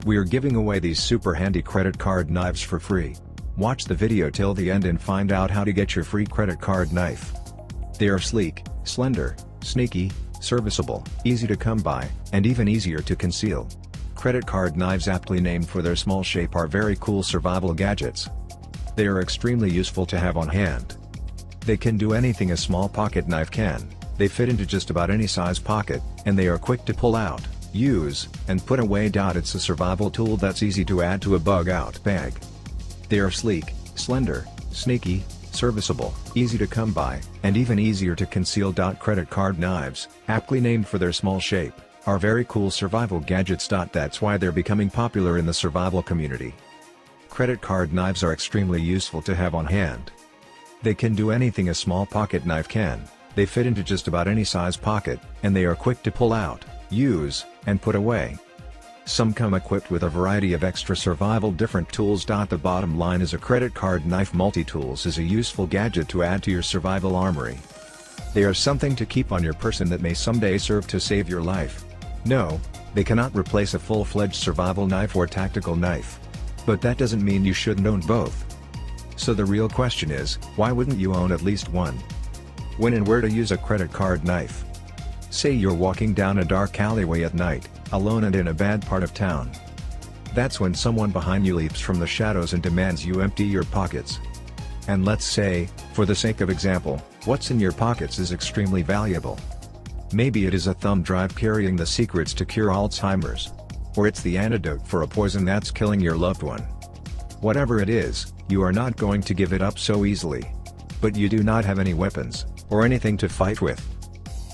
We are giving away these super handy credit card knives for free. Watch the video till the end and find out how to get your free credit card knife. They are sleek, slender, sneaky, serviceable, easy to come by, and even easier to conceal. Credit card knives, aptly named for their small shape, are very cool survival gadgets. They are extremely useful to have on hand. They can do anything a small pocket knife can. They fit into just about any size pocket, and they are quick to pull out, use, and put away. It's a survival tool that's easy to add to a bug-out bag. They are sleek, slender, sneaky, serviceable, easy to come by, and even easier to conceal. Credit card knives, aptly named for their small shape, are very cool survival gadgets. That's why they're becoming popular in the survival community. Credit card knives are extremely useful to have on hand. They can do anything a small pocket knife can. They fit into just about any size pocket, and they are quick to pull out, use, and put away. Some come equipped with a variety of extra survival different tools. The bottom line is a credit card knife multi-tools is a useful gadget to add to your survival armory. They are something to keep on your person that may someday serve to save your life. No, they cannot replace a full-fledged survival knife or tactical knife. But that doesn't mean you shouldn't own both. So the real question is, why wouldn't you own at least one? When and where to use a credit card knife. Say you're walking down a dark alleyway at night, alone and in a bad part of town. That's when someone behind you leaps from the shadows and demands you empty your pockets. And let's say, for the sake of example, what's in your pockets is extremely valuable. Maybe it is a thumb drive carrying the secrets to cure Alzheimer's. Or it's the antidote for a poison that's killing your loved one. Whatever it is, you are not going to give it up so easily. But you do not have any weapons, or anything to fight with.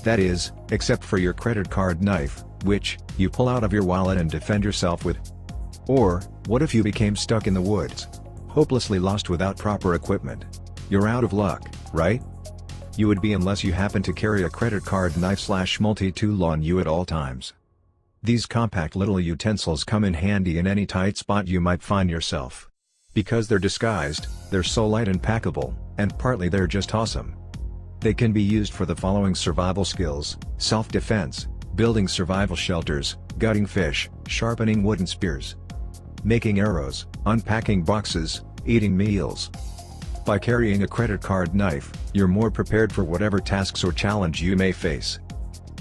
That is, except for your credit card knife, which you pull out of your wallet and defend yourself with. Or, what if you became stuck in the woods? Hopelessly lost without proper equipment? You're out of luck, right? You would be unless you happen to carry a credit card knife / multi-tool on you at all times. These compact little utensils come in handy in any tight spot you might find yourself. Because they're disguised, they're so light and packable, and partly they're just awesome. They can be used for the following survival skills: self-defense, building survival shelters, gutting fish, sharpening wooden spears, making arrows, unpacking boxes, eating meals. By carrying a credit card knife, you're more prepared for whatever tasks or challenge you may face.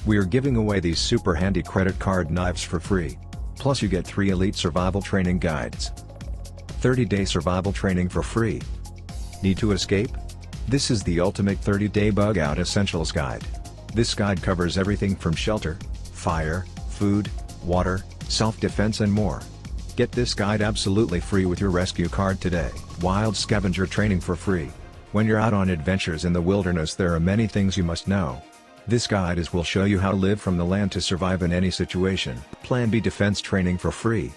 We are giving away these super handy credit card knives for free. Plus you get 3 elite survival training guides. 30-day survival training for free. Need to escape? This is the ultimate 30-day bug-out essentials guide. This guide covers everything from shelter, fire, food, water, self-defense and more. Get this guide absolutely free with your rescue card today. Wild scavenger training for free. When you're out on adventures in the wilderness, there are many things you must know. This guide will show you how to live from the land to survive in any situation. Plan B defense training for free.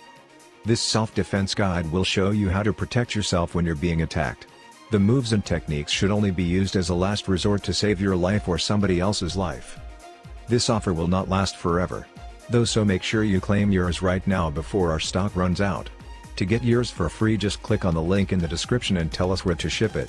This self-defense guide will show you how to protect yourself when you're being attacked. The moves and techniques should only be used as a last resort to save your life or somebody else's life. This offer will not last forever, though, so make sure you claim yours right now before our stock runs out. To get yours for free, just click on the link in the description and tell us where to ship it.